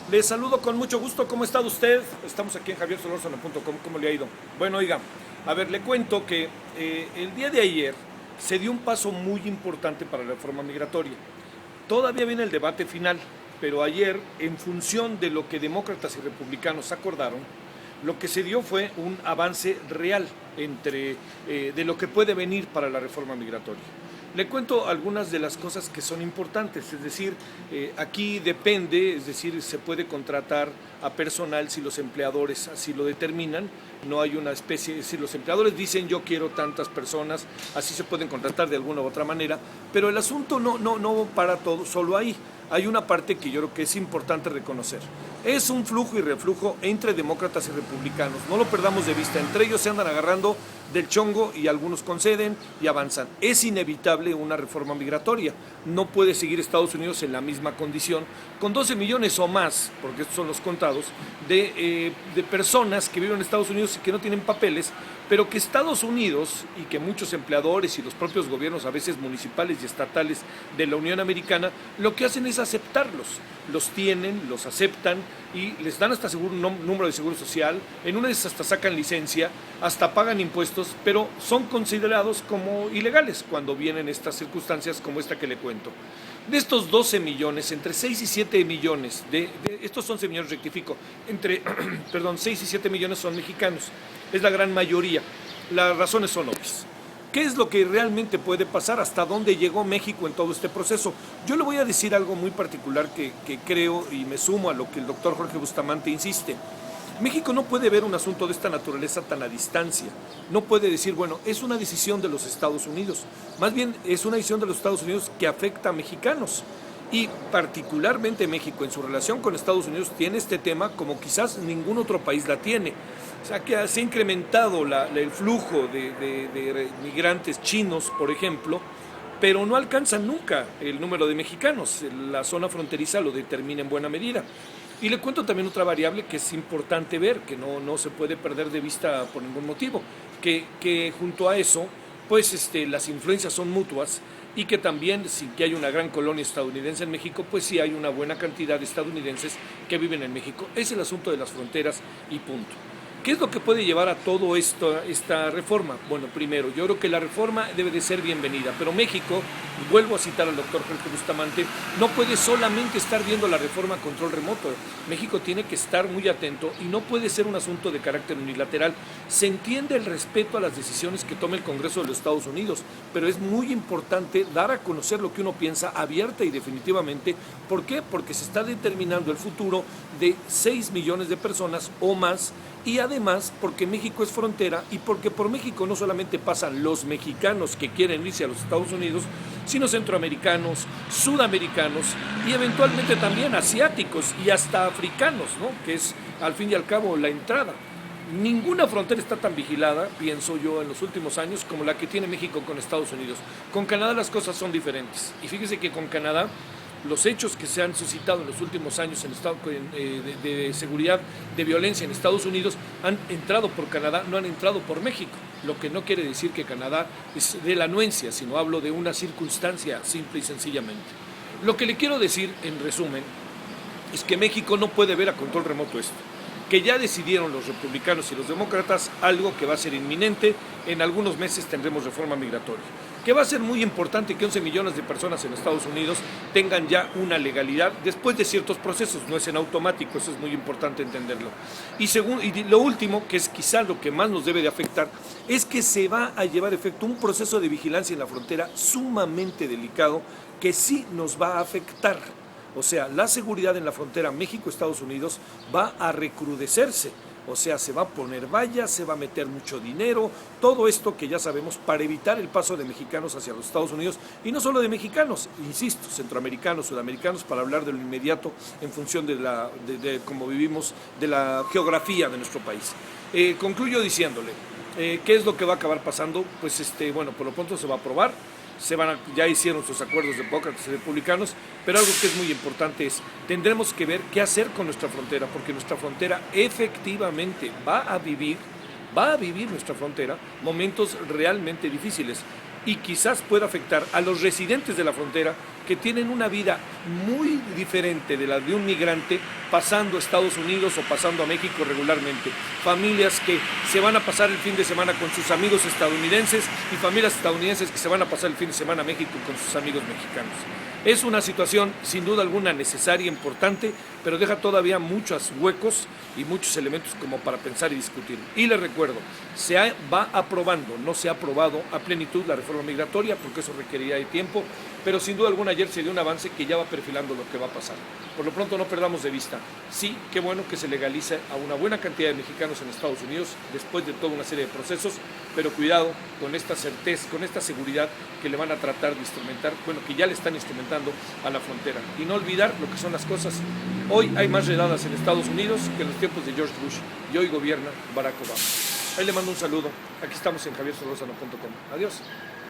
Les saludo con mucho gusto. ¿Cómo está usted? Estamos aquí en javiersolorzano.com. ¿Cómo le ha ido? Bueno, oiga, a ver, le cuento que el día de ayer se dio un paso muy importante para la reforma migratoria. Todavía viene el debate final, pero ayer, en función de lo que demócratas y republicanos acordaron, lo que se dio fue un avance real de lo que puede venir para la reforma migratoria. Le cuento algunas de las cosas que son importantes, es decir, aquí depende, es decir, se puede contratar a personal si los empleadores así lo determinan, no hay una especie, si los empleadores dicen yo quiero tantas personas, así se pueden contratar de alguna u otra manera, pero el asunto no para todo solo ahí. Hay una parte que yo creo que es importante reconocer. Es un flujo y reflujo entre demócratas y republicanos. No lo perdamos de vista. Entre ellos se andan agarrando del chongo y algunos conceden y avanzan. Es inevitable una reforma migratoria. No puede seguir Estados Unidos en la misma condición, con 12 millones o más, porque estos son los contados, de personas que viven en Estados Unidos y que no tienen papeles, pero que Estados Unidos y que muchos empleadores y los propios gobiernos, a veces municipales y estatales de la Unión Americana, lo que hacen es aceptarlos. Los tienen, los aceptan y les dan hasta un número de seguro social, en una de esas hasta sacan licencia, hasta pagan impuestos, pero son considerados como ilegales cuando vienen estas circunstancias como esta que le cuento. De estos 12 millones, entre 6 y 7 millones, estos 11 millones rectifico, entre 6 y 7 millones son mexicanos, es la gran mayoría. Las razones son obvias. ¿Qué es lo que realmente puede pasar? ¿Hasta dónde llegó México en todo este proceso? Yo le voy a decir algo muy particular que creo y me sumo a lo que el doctor Jorge Bustamante insiste. México no puede ver un asunto de esta naturaleza tan a distancia. No puede decir, bueno, es una decisión de los Estados Unidos. Más bien es una decisión de los Estados Unidos que afecta a mexicanos. Y particularmente México en su relación con Estados Unidos tiene este tema como quizás ningún otro país la tiene. O sea que se ha incrementado el flujo de migrantes chinos, por ejemplo, pero no alcanzan nunca el número de mexicanos. La zona fronteriza lo determina en buena medida. Y le cuento también otra variable que es importante ver, que no se puede perder de vista por ningún motivo, que junto a eso, pues las influencias son mutuas y que también, sin que haya una gran colonia estadounidense en México, pues sí hay una buena cantidad de estadounidenses que viven en México. Es el asunto de las fronteras y punto. ¿Qué es lo que puede llevar a todo esta reforma? Bueno, primero, yo creo que la reforma debe de ser bienvenida, pero México, vuelvo a citar al doctor Jorge Bustamante, no puede solamente estar viendo la reforma a control remoto. México tiene que estar muy atento y no puede ser un asunto de carácter unilateral. Se entiende el respeto a las decisiones que tome el Congreso de los Estados Unidos, pero es muy importante dar a conocer lo que uno piensa abierta y definitivamente. ¿Por qué? Porque se está determinando el futuro de 6 millones de personas o más. Y además porque México es frontera y porque por México no solamente pasan los mexicanos que quieren irse a los Estados Unidos, sino centroamericanos, sudamericanos y eventualmente también asiáticos y hasta africanos, ¿no? Que es al fin y al cabo la entrada. Ninguna frontera está tan vigilada, pienso yo, en los últimos años como la que tiene México con Estados Unidos. Con Canadá las cosas son diferentes. Y fíjese que con Canadá los hechos que se han suscitado en los últimos años de seguridad, de violencia en Estados Unidos, han entrado por Canadá, no han entrado por México, lo que no quiere decir que Canadá es de la anuencia, sino hablo de una circunstancia simple y sencillamente. Lo que le quiero decir, en resumen, es que México no puede ver a control remoto esto, que ya decidieron los republicanos y los demócratas algo que va a ser inminente. En algunos meses tendremos reforma migratoria, que va a ser muy importante que 11 millones de personas en Estados Unidos tengan ya una legalidad después de ciertos procesos, no es en automático, eso es muy importante entenderlo. Y lo último, que es quizá lo que más nos debe de afectar, es que se va a llevar a efecto un proceso de vigilancia en la frontera sumamente delicado que sí nos va a afectar. O sea, la seguridad en la frontera México-Estados Unidos va a recrudecerse. O sea, se va a poner vallas, se va a meter mucho dinero, todo esto que ya sabemos para evitar el paso de mexicanos hacia los Estados Unidos, y no solo de mexicanos, insisto, centroamericanos, sudamericanos, para hablar de lo inmediato en función de cómo vivimos, de la geografía de nuestro país. Concluyo diciéndole, ¿qué es lo que va a acabar pasando? Pues bueno, por lo pronto se va a aprobar. Ya hicieron sus acuerdos demócratas y republicanos, pero algo que es muy importante es, tendremos que ver qué hacer con nuestra frontera, porque nuestra frontera efectivamente va a vivir nuestra frontera momentos realmente difíciles y quizás pueda afectar a los residentes de la frontera que tienen una vida muy diferente de la de un migrante pasando a Estados Unidos o pasando a México regularmente. Familias que se van a pasar el fin de semana con sus amigos estadounidenses y familias estadounidenses que se van a pasar el fin de semana a México con sus amigos mexicanos. Es una situación sin duda alguna necesaria, importante, pero deja todavía muchos huecos y muchos elementos como para pensar y discutir. Y les recuerdo, va aprobando, no se ha aprobado a plenitud la reforma migratoria porque eso requeriría de tiempo, pero sin duda alguna ayer se dio un avance que ya va perfilando lo que va a pasar. Por lo pronto no perdamos de vista. Sí, qué bueno que se legalice a una buena cantidad de mexicanos en Estados Unidos después de toda una serie de procesos, pero cuidado con esta certeza, con esta seguridad que le van a tratar de instrumentar, bueno, que ya le están instrumentando a la frontera. Y no olvidar lo que son las cosas. Hoy hay más redadas en Estados Unidos que en los tiempos de George Bush y hoy gobierna Barack Obama. Ahí le mando un saludo. Aquí estamos en javiersolorzano.com. Adiós.